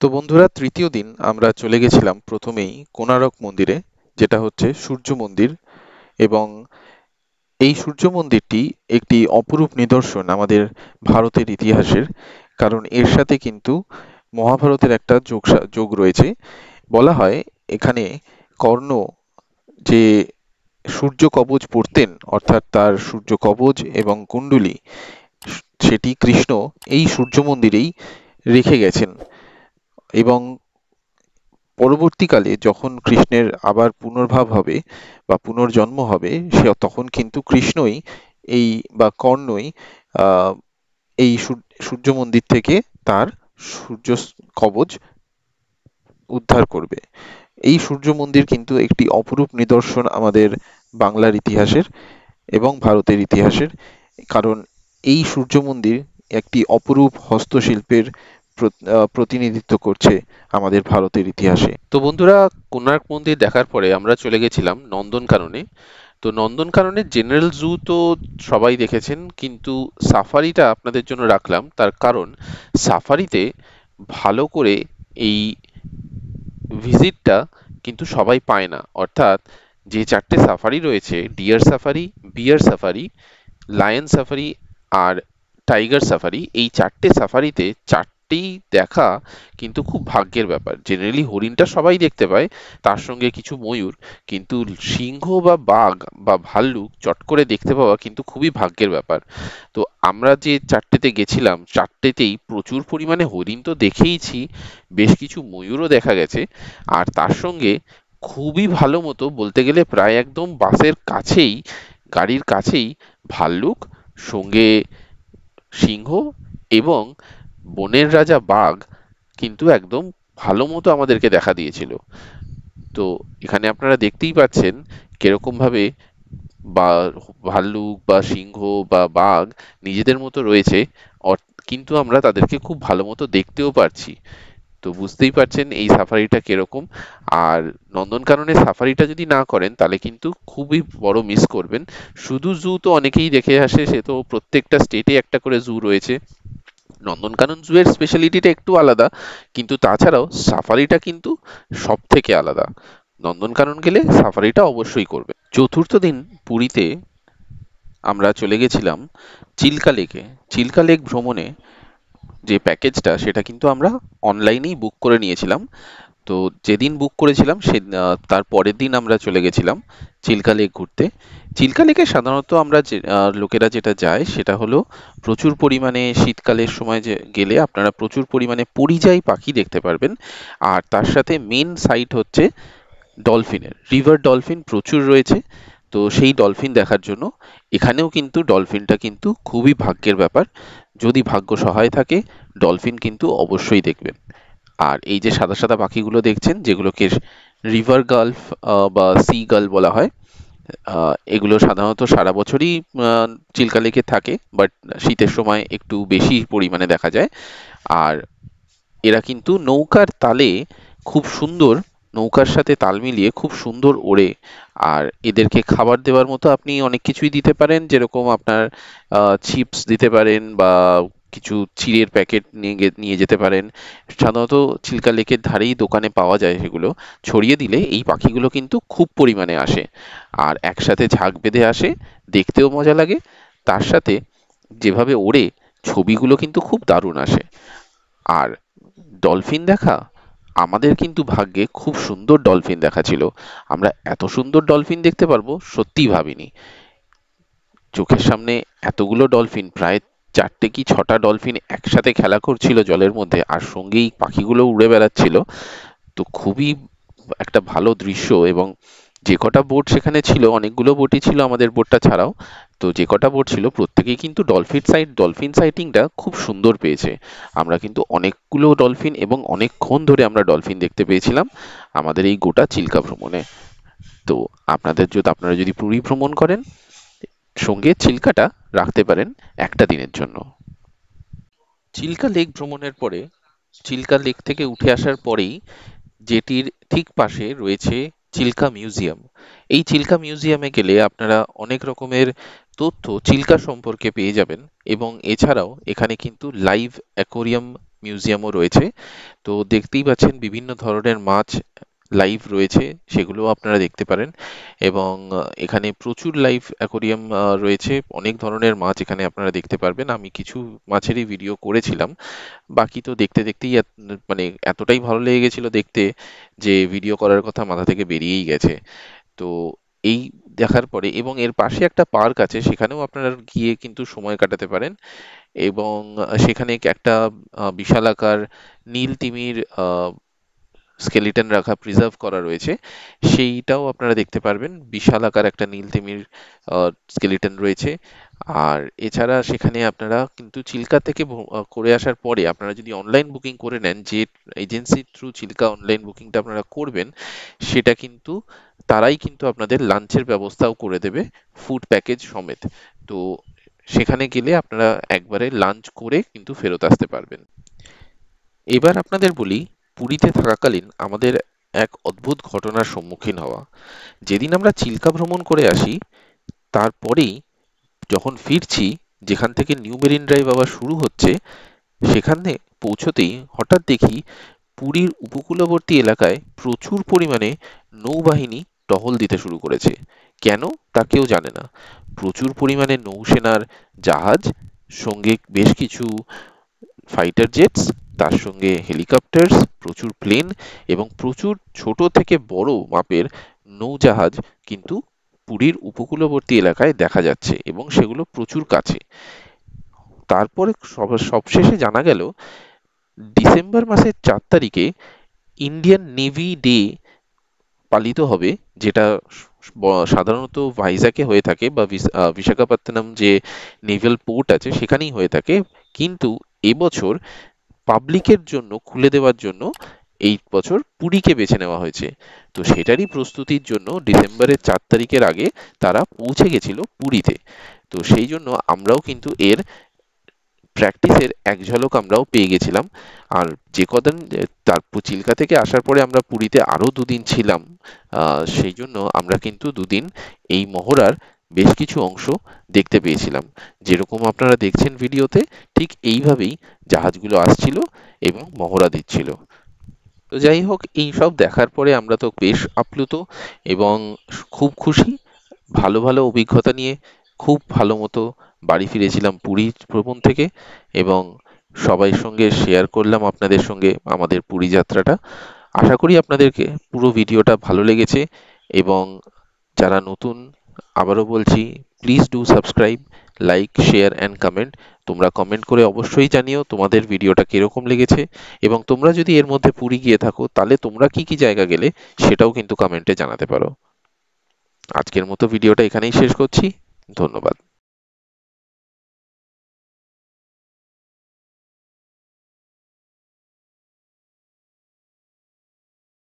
তো বন্ধুরা, তৃতীয় দিন আমরা চলে গেছিলাম প্রথমেই কোণারক মন্দিরে, যেটা হচ্ছে সূর্য মন্দির। এবং এই সূর্য মন্দিরটি একটি অপরূপ নিদর্শন আমাদের ভারতের ইতিহাসের। কারণ এর সাথে কিন্তু মহাভারতের একটা যোগ রয়েছে। বলা হয় এখানে কর্ণ যে সূর্য কবচ পরতেন, অর্থাৎ তার সূর্য কবচ এবং কুণ্ডলী, সেটি কৃষ্ণ এই সূর্য মন্দিরেই রেখে গেছেন। এবং পরবর্তীকালে যখন কৃষ্ণের আবার পুনর্ভাব হবে বা পুনর্জন্ম হবে, সে তখন কিন্তু কৃষ্ণই এই বা কর্ণই আহ, এই সূর্য মন্দির থেকে তার সূর্য কবচ উদ্ধার করবে। এই সূর্য মন্দির কিন্তু একটি অপরূপ নিদর্শন আমাদের বাংলার ইতিহাসের এবং ভারতের ইতিহাসের। কারণ এই সূর্য মন্দির একটি অপরূপ হস্তশিল্পের প্রতিনিধিত্ব করছে আমাদের ভারতের ইতিহাসে। তো বন্ধুরা, কোণার্ক মন্দির দেখার পরে আমরা চলে গেছিলাম নন্দনকাননে। তো নন্দনকাননের জেনারেল জু তো সবাই দেখেছেন, কিন্তু সাফারিটা আপনাদের জন্য রাখলাম। তার কারণ সাফারিতে ভালো করে এই ভিজিটটা কিন্তু সবাই পায় না। অর্থাৎ যে চারটে সাফারি রয়েছে, ডিয়ার সাফারি, বিয়ার সাফারি, লায়ন সাফারি আর টাইগার সাফারি, এই চারটে সাফারিতে চারটেই দেখা কিন্তু খুব ভাগ্যের ব্যাপার। জেনারেলি হরিণটা সবাই দেখতে পায়, তার সঙ্গে কিছু ময়ূর, কিন্তু সিংহ বা বাঘ বা ভাল্লুক চট করে দেখতে পাওয়া কিন্তু খুবই ভাগ্যের ব্যাপার। তো আমরা যে চারটেতে গেছিলাম, চারটেতেই প্রচুর পরিমাণে হরিণ তো দেখেইছি, বেশ কিছু ময়ূরও দেখা গেছে। আর তার সঙ্গে খুবই ভালো মতো বলতে গেলে প্রায় একদম বাসের কাছেই, গাড়ির কাছেই ভাল্লুক, সঙ্গে সিংহ এবং বনের রাজা বাঘ কিন্তু একদম ভালো মতো আমাদেরকে দেখা দিয়েছিল। তো এখানে আপনারা দেখতেই পাচ্ছেন কিরকম ভাবে বা ভাল্লুক বা সিংহ বা বাঘ নিজেদের মতো রয়েছে, কিন্তু আমরা তাদেরকে খুব ভালো মতো দেখতেও পারছি। তো বুঝতেই পারছেন এই সাফারিটা কিরকম। আর নন্দনকাননের সাফারিটা যদি না করেন তাহলে কিন্তু খুবই বড় মিস করবেন। শুধু জু তো অনেকেই দেখে আসে, সে তো প্রত্যেকটা স্টেটে একটা করে জু রয়েছে। নন্দনকানন জু এর স্পেশালিটিটা একটু আলাদা, কিন্তু তাছাড়াও সাফারিটা কিন্তু সব থেকে আলাদা। নন্দনকানন গেলে সাফারিটা অবশ্যই করবে। চতুর্থ দিন পুরীতে আমরা চলে গেছিলাম চিল্কা লেকে। চিল্কা লেক ভ্রমণে যে প্যাকেজটা, সেটা কিন্তু আমরা অনলাইনেই বুক করে নিয়েছিলাম। তো যেদিন বুক করেছিলাম সে তার পরের দিন আমরা চলে গেছিলাম চিল্কা লেক ঘুরতে। চিল্কা লেকে সাধারণত আমরা যে লোকেরা যেটা যায় সেটা হলো, প্রচুর পরিমাণে শীতকালের সময় যে গেলে আপনারা প্রচুর পরিমাণে পরিযায়ী পাখি দেখতে পারবেন। আর তার সাথে মেন সাইট হচ্ছে ডলফিনের, রিভার ডলফিন প্রচুর রয়েছে। তো সেই ডলফিন দেখার জন্য এখানেও কিন্তু ডলফিনটা কিন্তু খুবই ভাগ্যের ব্যাপার। যদি ভাগ্য সহায় থাকে, ডলফিন কিন্তু অবশ্যই দেখবেন। আর এই যে সাদা সাদা পাখিগুলো দেখছেন, যেগুলোকে রিভার গালফ বা সি গাল বলা হয়, এগুলো সাধারণত সারা বছরই চিল্কা লেকে থাকে, বাট শীতের সময় একটু বেশি পরিমাণে দেখা যায়। আর এরা কিন্তু নৌকার তালে খুব সুন্দর, নৌকার সাথে তাল মিলিয়ে খুব সুন্দর ওড়ে। আর এদেরকে খাবার দেওয়ার মতো আপনি অনেক কিছুই দিতে পারেন, যেরকম আপনার চিপস দিতে পারেন বা কিছু চিড়ের প্যাকেট নিয়ে যেতে পারেন। সাধারণত চিল্কা লেকের ধারেই দোকানে পাওয়া যায় সেগুলো। ছড়িয়ে দিলে এই পাখিগুলো কিন্তু খুব পরিমাণে আসে, আর একসাথে ঝাঁক বেঁধে আসে, দেখতেও মজা লাগে। তার সাথে যেভাবে ওড়ে, ছবিগুলো কিন্তু খুব দারুণ আসে। আর ডলফিন দেখা, আমাদের কিন্তু ভাগ্যে খুব সুন্দর ডলফিন দেখা ছিল। আমরা এত সুন্দর ডলফিন দেখতে পারবো সত্যিই ভাবিনি। চোখের সামনে এতগুলো ডলফিন, প্রায় চারটে কি ছটা ডলফিন একসাথে খেলা করছিল জলের মধ্যে, আর সঙ্গেই পাখিগুলো উড়ে বেড়াচ্ছিল। তো খুবই একটা ভালো দৃশ্য। এবং যে কটা বোট সেখানে ছিল, অনেকগুলো বোটই ছিল আমাদের বোটটা ছাড়াও। তো যে কটা বোট ছিল প্রত্যেকেই কিন্তু ডলফিন সাইটিংটা খুব সুন্দর পেয়েছে। আমরা কিন্তু অনেকগুলো ডলফিন এবং অনেকক্ষণ ধরে আমরা ডলফিন দেখতে পেয়েছিলাম আমাদের এই গোটা চিল্কা ভ্রমণে। তো আপনারা যদি পুরী ভ্রমণ করেন, সঙ্গে চিল্কাটা রাখতে পারেন একটা দিনের জন্য। চিল্কা লেক ভ্রমণের পরে, চিল্কা লেক থেকে উঠে আসার পরেই যেটির ঠিক পাশে রয়েছে চিল্কা মিউজিয়াম। এই চিল্কা মিউজিয়ামে গেলে আপনারা অনেক রকমের তথ্য চিল্কা সম্পর্কে পেয়ে যাবেন। এবং এছাড়াও এখানে কিন্তু লাইভ অ্যাকোরিয়াম মিউজিয়ামও রয়েছে। তো দেখতেই পাচ্ছেন বিভিন্ন ধরনের মাছ লাইভ রয়েছে, সেগুলোও আপনারা দেখতে পারেন। এবং এখানে প্রচুর লাইভ অ্যাকোরিয়াম রয়েছে, অনেক ধরনের মাছ এখানে আপনারা দেখতে পারবেন। আমি কিছু মাছেরই ভিডিও করেছিলাম, বাকি তো দেখতে দেখতেই মানে এতটাই ভালো লেগে গেছিল দেখতে যে ভিডিও করার কথা মাথা থেকে বেরিয়েই গেছে। তো এই দেখার পরে এবং এর পাশে একটা পার্ক আছে, সেখানেও আপনারা গিয়ে কিন্তু সময় কাটাতে পারেন। এবং সেখানে একটা বিশালাকার নীল তিমির স্কেলিটন রাখা, প্রিজার্ভ করা রয়েছে, সেইটাও আপনারা দেখতে পারবেন। বিশাল আকার একটা নীল তিমির স্কেলিটন রয়েছে। আর এছাড়া সেখানে আপনারা কিন্তু চিল্কা থেকে করে আসার পরে আপনারা যদি অনলাইন বুকিং করে নেন, যে এজেন্সির থ্রু চিল্কা অনলাইন বুকিংটা আপনারা করবেন, সেটা কিন্তু তারাই কিন্তু আপনাদের লাঞ্চের ব্যবস্থাও করে দেবে, ফুড প্যাকেজ সমেত। তো সেখানে গেলে আপনারা একবারে লাঞ্চ করে কিন্তু ফেরত আসতে পারবেন। এবার আপনাদের বলি পুরীতে থাকাকালীন আমাদের এক অদ্ভুত ঘটনার সম্মুখীন হওয়া। যেদিন আমরা চিল্কা ভ্রমণ করে আসি, তারপরেই যখন ফিরছি, যেখান থেকে নিউ মেরিন ড্রাইভ আবার শুরু হচ্ছে, সেখানে পৌঁছতেই হঠাৎ দেখি পুরীর উপকূলবর্তী এলাকায় প্রচুর পরিমাণে নৌবাহিনী টহল দিতে শুরু করেছে। কেন তা কেউ জানে না। প্রচুর পরিমাণে নৌসেনার জাহাজ, সঙ্গে বেশ কিছু ফাইটার জেটস, তার সঙ্গে হেলিকপ্টারস, প্রচুর প্লেন এবং প্রচুর ছোট থেকে বড় মাপের নৌজাহাজ কিন্তু পুরীর উপকূলবর্তী এলাকায় দেখা যাচ্ছে, এবং সেগুলো প্রচুর কাছে। তারপরে সবশেষে জানা গেল ডিসেম্বর মাসের 4 তারিখে ইন্ডিয়ান নেভি ডে পালিত হবে, যেটা সাধারণত ভাইজাকে হয়ে থাকে, বা বিশাখাপত্তনম যে নেভাল পোর্ট আছে সেখানেই হয়ে থাকে। কিন্তু এবছর পাবলিকের জন্য খুলে দেওয়ার জন্য এই বছর পুরীকে বেছে নেওয়া হয়েছে। তো সেটারই প্রস্তুতির জন্য ডিসেম্বরের 4 তারিখের আগে তারা পৌঁছে গেছিল পুরীতে। তো সেই জন্য আমরাও কিন্তু এর প্র্যাকটিসের এক ঝলক আমরাও পেয়ে গেছিলাম। আর যে কদিন তারপর চিল্কা থেকে আসার পরে আমরা পুরীতে আরো 2 দিন ছিলাম, সেই জন্য আমরা কিন্তু 2 দিন এই মহড়ার বেশ কিছু অংশ দেখতে পেয়েছিলাম। যেরকম আপনারা দেখছেন ভিডিওতে, ঠিক এইভাবেই জাহাজগুলো আসছিল এবং মহড়া দিচ্ছিল। তো যাই হোক, এই সব দেখার পরে আমরা তো বেশ আপ্লুত এবং খুব খুশি। ভালো ভালো অভিজ্ঞতা নিয়ে খুব ভালো মতো বাড়ি ফিরেছিলাম পুরী ভ্রমণ থেকে, এবং সবাই সঙ্গে শেয়ার করলাম আপনাদের সঙ্গে আমাদের পুরী যাত্রাটা। আশা করি আপনাদেরকে পুরো ভিডিওটা ভালো লেগেছে। এবং যারা নতুন, আবারও বলছি, please do subscribe, like, share and comment. তোমরা কমেন্ট করে অবশ্যই জানিও তোমাদের ভিডিওটা কিরকম লেগেছে, এবং তোমরা যদি এর মধ্যে পুরী গিয়ে থাকো তাহলে তোমরা কি কি জায়গা গেলে সেটাও কিন্তু কমেন্টে জানাতে পারো। আজকের মতো ভিডিওটা এখানেই শেষ করছি। ধন্যবাদ।